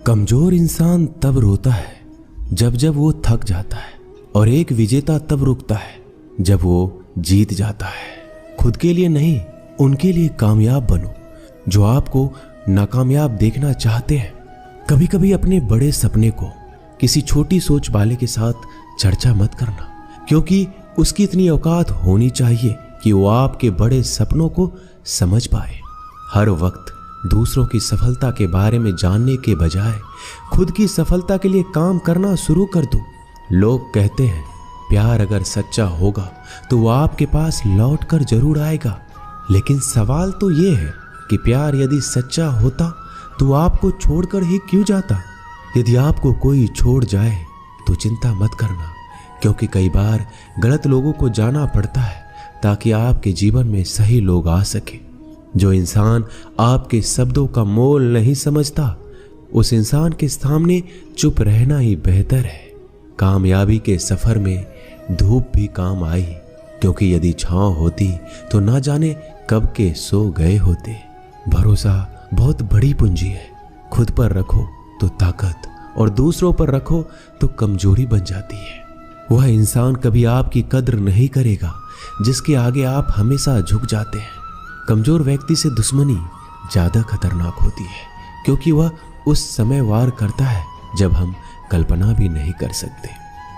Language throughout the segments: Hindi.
कमजोर इंसान तब रोता है जब जब वो थक जाता है, और एक विजेता तब रुकता है जब वो जीत जाता है। खुद के लिए नहीं, उनके लिए कामयाब बनो जो आपको नाकामयाब देखना चाहते हैं। कभी कभी अपने बड़े सपने को किसी छोटी सोच वाले के साथ चर्चा मत करना, क्योंकि उसकी इतनी औकात होनी चाहिए कि वो आपके बड़े सपनों को समझ पाए। हर वक्त दूसरों की सफलता के बारे में जानने के बजाय खुद की सफलता के लिए काम करना शुरू कर दो। लोग कहते हैं प्यार अगर सच्चा होगा तो वो आपके पास लौट कर जरूर आएगा, लेकिन सवाल तो ये है कि प्यार यदि सच्चा होता तो आपको छोड़कर ही क्यों जाता। यदि आपको कोई छोड़ जाए तो चिंता मत करना, क्योंकि कई बार गलत लोगों को जाना पड़ता है ताकि आपके जीवन में सही लोग आ सके। जो इंसान आपके शब्दों का मोल नहीं समझता, उस इंसान के सामने चुप रहना ही बेहतर है। कामयाबी के सफर में धूप भी काम आई, क्योंकि यदि छांव होती तो ना जाने कब के सो गए होते। भरोसा बहुत बड़ी पूंजी है। खुद पर रखो तो ताकत, और दूसरों पर रखो तो कमजोरी बन जाती है। वह इंसान कभी आपकी कद्र नहीं करेगा जिसके आगे आप हमेशा झुक जाते हैं। कमजोर व्यक्ति से दुश्मनी ज्यादा खतरनाक होती है, क्योंकि वह उस समय वार करता है जब हम कल्पना भी नहीं कर सकते।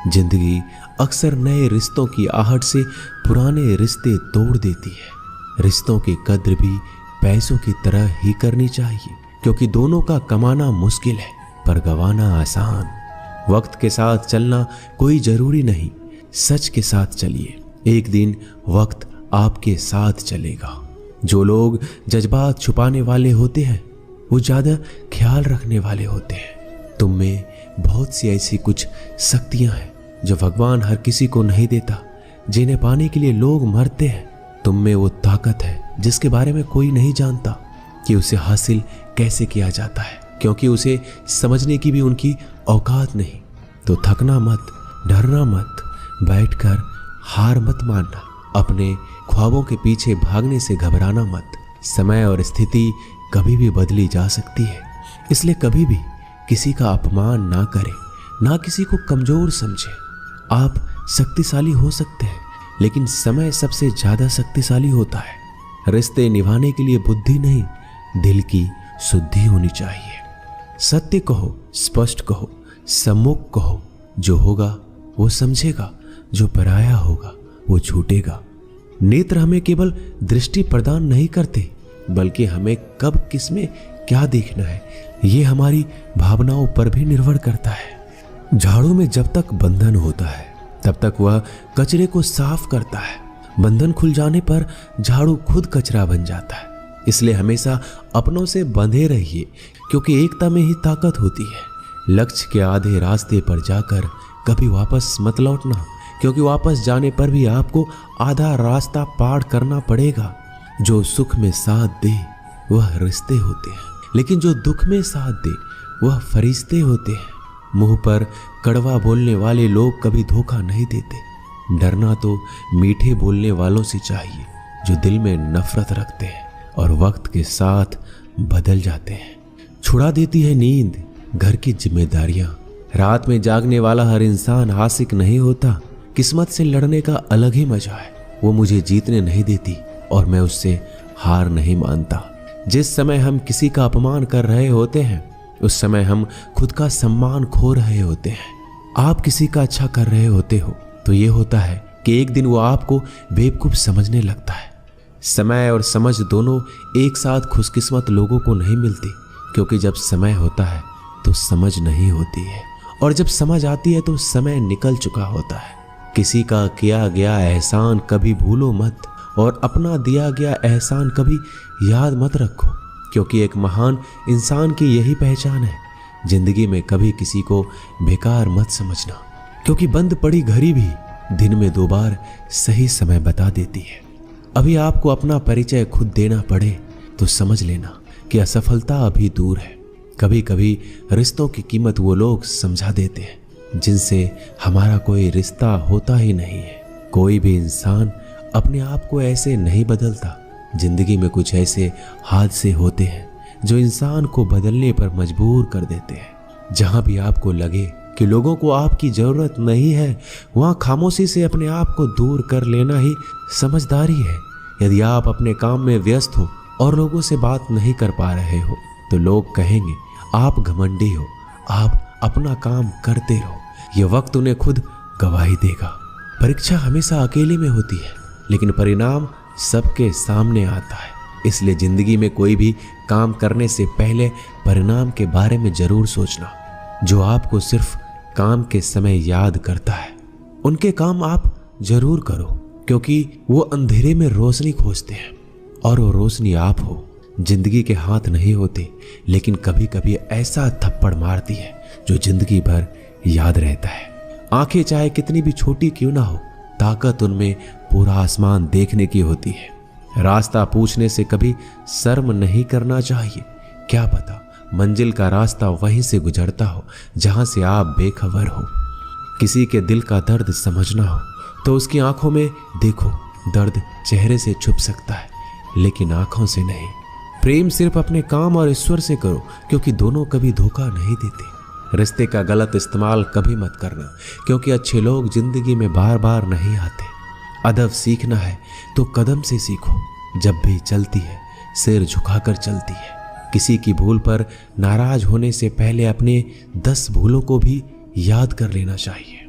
जिंदगी अक्सर नए रिश्तों की आहट से पुराने रिश्ते तोड़ देती है। रिश्तों की कद्र भी पैसों की तरह ही करनी चाहिए, क्योंकि दोनों का कमाना मुश्किल है पर गंवाना आसान। वक्त के साथ चलना कोई जरूरी नहीं, सच के साथ चलिए। एक दिन वक्त आपके साथ चलेगा। जो लोग जज्बात छुपाने वाले होते हैं वो ज्यादा ख्याल रखने वाले होते हैं। तुम में बहुत सी ऐसी कुछ शक्तियां हैं जो भगवान हर किसी को नहीं देता, जिन्हें पाने के लिए लोग मरते हैं। तुम में वो ताकत है जिसके बारे में कोई नहीं जानता कि उसे हासिल कैसे किया जाता है, क्योंकि उसे समझने की भी उनकी औकात नहीं। तो थकना मत, डरना मत, बैठकर हार मत मानना, अपने ख्वाबों के पीछे भागने से घबराना मत। समय और स्थिति कभी भी बदली जा सकती है, इसलिए कभी भी किसी का अपमान ना करें, ना किसी को कमजोर समझे। आप शक्तिशाली हो सकते हैं, लेकिन समय सबसे ज्यादा शक्तिशाली होता है। रिश्ते निभाने के लिए बुद्धि नहीं, दिल की शुद्धि होनी चाहिए। सत्य कहो, स्पष्ट कहो, सम्मुख कहो। जो होगा वो समझेगा, जो पराया होगा वो छूटेगा। नेत्र हमें केवल दृष्टि प्रदान नहीं करते, बल्कि हमें कब किस में क्या देखना है ये हमारी भावनाओं पर भी निर्भर करता है। झाड़ू में जब तक बंधन होता है तब तक वह कचरे को साफ करता है। बंधन खुल जाने पर झाड़ू खुद कचरा बन जाता है। इसलिए हमेशा अपनों से बंधे रहिए, क्योंकि एकता में ही ताकत होती है। लक्ष्य के आधे रास्ते पर जाकर कभी वापस मत लौटना, क्योंकि वापस जाने पर भी आपको आधा रास्ता पार करना पड़ेगा। जो सुख में साथ दे वह रिश्ते होते हैं, लेकिन जो दुख में साथ दे वह फरिश्ते होते हैं। मुंह पर कड़वा बोलने वाले लोग कभी धोखा नहीं देते। डरना तो मीठे बोलने वालों से चाहिए जो दिल में नफरत रखते हैं और वक्त के साथ बदल जाते हैं। छुड़ा देती है नींद घर की जिम्मेदारियां। रात में जागने वाला हर इंसान आशिक नहीं होता। किस्मत से लड़ने का अलग ही मजा है। वो मुझे जीतने नहीं देती और मैं उससे हार नहीं मानता। जिस समय हम किसी का अपमान कर रहे होते हैं उस समय हम खुद का सम्मान खो रहे होते हैं। आप किसी का अच्छा कर रहे होते हो तो ये होता है कि एक दिन वो आपको बेवकूफ समझने लगता है। समय और समझ दोनों एक साथ खुशकिस्मत लोगों को नहीं मिलती, क्योंकि जब समय होता है तो समझ नहीं होती है, और जब समझ आती है तो समय निकल चुका होता है। किसी का किया गया एहसान कभी भूलो मत, और अपना दिया गया एहसान कभी याद मत रखो, क्योंकि एक महान इंसान की यही पहचान है। जिंदगी में कभी किसी को बेकार मत समझना, क्योंकि बंद पड़ी घड़ी भी दिन में 2 बार सही समय बता देती है। अभी आपको अपना परिचय खुद देना पड़े तो समझ लेना कि असफलता अभी दूर है। कभी कभी रिश्तों की कीमत वो लोग समझा देते हैं जिनसे हमारा कोई रिश्ता होता ही नहीं है। कोई भी इंसान अपने आप को ऐसे नहीं बदलता। जिंदगी में कुछ ऐसे हादसे होते हैं जो इंसान को बदलने पर मजबूर कर देते हैं। जहां भी आपको लगे कि लोगों को आपकी जरूरत नहीं है, वहां खामोशी से अपने आप को दूर कर लेना ही समझदारी है। यदि आप अपने काम में व्यस्त हो और लोगों से बात नहीं कर पा रहे हो तो लोग कहेंगे आप घमंडी हो, आप अपना काम करते रहो। यह वक्त उन्हें खुद गवाही देगा। परीक्षा हमेशा अकेले में होती है, लेकिन परिणाम सबके सामने आता है। इसलिए जिंदगी में कोई भी काम करने से पहले परिणाम के बारे में जरूर सोचना। जो आपको सिर्फ काम के समय याद करता है, उनके काम आप जरूर करो, क्योंकि वो अंधेरे में रोशनी खोजते हैं और वो रोशनी आप हो। जिंदगी के हाथ नहीं होते, लेकिन कभी कभी ऐसा थप्पड़ मारती है जो जिंदगी भर याद रहता है। आंखें चाहे कितनी भी छोटी क्यों ना हो, ताकत उनमें पूरा आसमान देखने की होती है। रास्ता पूछने से कभी शर्म नहीं करना चाहिए। क्या पता मंजिल का रास्ता वहीं से गुजरता हो जहां से आप बेखबर हो। किसी के दिल का दर्द समझना हो तो उसकी आंखों में देखो। दर्द चेहरे से छुप सकता है, लेकिन आंखों से नहीं। प्रेम सिर्फ अपने काम और ईश्वर से करो, क्योंकि दोनों कभी धोखा नहीं देते। रिश्ते का गलत इस्तेमाल कभी मत करना, क्योंकि अच्छे लोग जिंदगी में बार बार नहीं आते। अदब सीखना है तो कदम से सीखो। जब भी चलती है सिर झुकाकर चलती है। किसी की भूल पर नाराज होने से पहले अपने 10 भूलों को भी याद कर लेना चाहिए।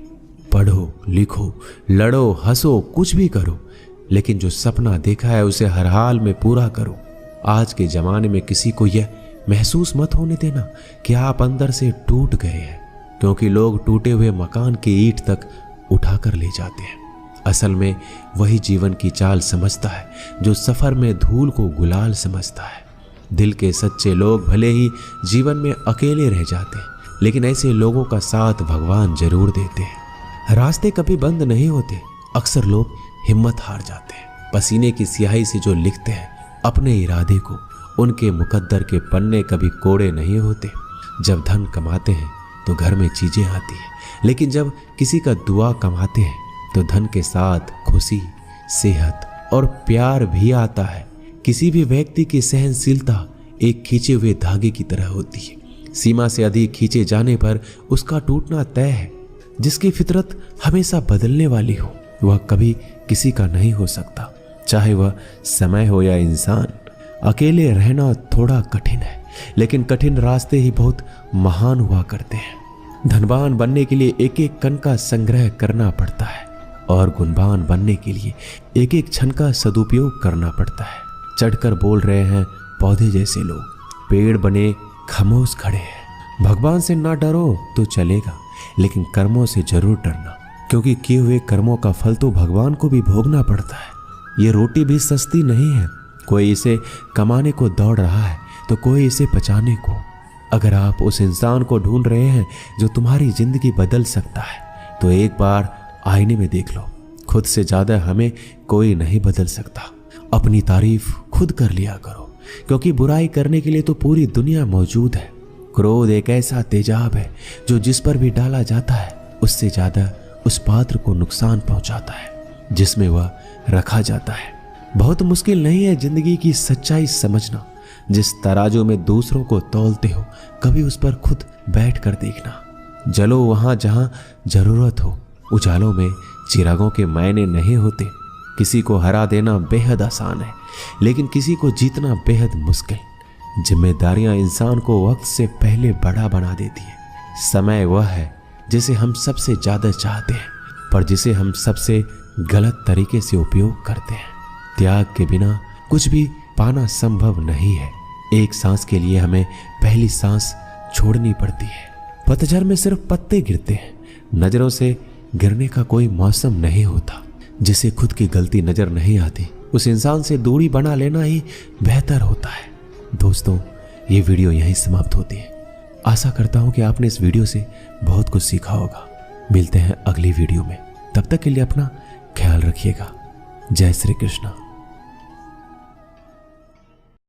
पढ़ो, लिखो, लड़ो, हंसो, कुछ भी करो, लेकिन जो सपना देखा है उसे हर हाल में पूरा करो। आज के जमाने में किसी को यह महसूस मत होने देना कि आप अंदर से टूट गए हैं, क्योंकि लोग टूटे हुए मकान की ईंट तक उठाकर ले जाते हैं। असल में वही जीवन की चाल समझता है जो सफर में धूल को गुलाल समझता है। दिल के सच्चे लोग भले ही जीवन में अकेले रह जाते हैं, लेकिन ऐसे लोगों का साथ भगवान जरूर देते हैं। रास्ते कभी बंद नहीं होते। अक्सर लोग हिम्मत हार जाते हैं। पसीने की स्याही से जो लिखते हैं अपने इरादे को, उनके मुकद्दर के पन्ने कभी कोड़े नहीं होते। जब धन कमाते हैं तो घर में चीजें आती हैं, लेकिन जब किसी का दुआ कमाते हैं तो धन के साथ खुशी, सेहत और प्यार भी आता है। किसी भी व्यक्ति की सहनशीलता एक खींचे हुए धागे की तरह होती है। सीमा से अधिक खींचे जाने पर उसका टूटना तय है। जिसकी फितरत हमेशा बदलने वाली हो, वह कभी किसी का नहीं हो सकता, चाहे वह समय हो या इंसान। अकेले रहना थोड़ा कठिन है, लेकिन कठिन रास्ते ही बहुत महान हुआ करते हैं। धनवान बनने के लिए एक एक कण का संग्रह करना पड़ता है, और गुणवान बनने के लिए एक एक क्षण का सदुपयोग करना पड़ता है। चढ़कर बोल रहे हैं पौधे जैसे लोग, पेड़ बने खामोश खड़े हैं। भगवान से ना डरो तो चलेगा, लेकिन कर्मों से जरूर डरना, क्योंकि किए हुए कर्मों का फल तो भगवान को भी भोगना पड़ता है। ये रोटी भी सस्ती नहीं है। कोई इसे कमाने को दौड़ रहा है तो कोई इसे बचाने को। अगर आप उस इंसान को ढूंढ रहे हैं जो तुम्हारी जिंदगी बदल सकता है, तो एक बार आईने में देख लो। खुद से ज्यादा हमें कोई नहीं बदल सकता। अपनी तारीफ खुद कर लिया करो, क्योंकि बुराई करने के लिए तो पूरी दुनिया मौजूद है। क्रोध एक ऐसा तेजाब है जो जिस पर भी डाला जाता है उससे ज्यादा उस पात्र को नुकसान पहुंचाता है जिसमें वह रखा जाता है। बहुत मुश्किल नहीं है जिंदगी की सच्चाई समझना। जिस तराजू में दूसरों को तौलते हो, कभी उस पर खुद बैठ कर देखना। जलो वहां जहां जरूरत हो। उजालों में चिरागों के मायने नहीं होते। किसी को हरा देना बेहद आसान है, लेकिन किसी को जीतना बेहद मुश्किल। जिम्मेदारियां इंसान को वक्त से पहले बड़ा बना देती है। समय वह है जिसे हम सबसे ज्यादा चाहते हैं, पर जिसे हम सबसे गलत तरीके से उपयोग करते हैं। त्याग के बिना कुछ भी पाना संभव नहीं है। एक सांस के लिए हमें पहली सांस छोड़नी पड़ती है। पतझड़ में सिर्फ पत्ते गिरते हैं। नजरों से गिरने का कोई मौसम नहीं होता। जिसे खुद की गलती नजर नहीं आती, उस इंसान से दूरी बना लेना ही बेहतर होता है। दोस्तों, ये वीडियो यहीं समाप्त होती है। आशा करता हूं कि आपने इस वीडियो से बहुत कुछ सीखा होगा। मिलते हैं अगली वीडियो में। तब तक के लिए अपना ख्याल रखिएगा। जय श्री कृष्ण।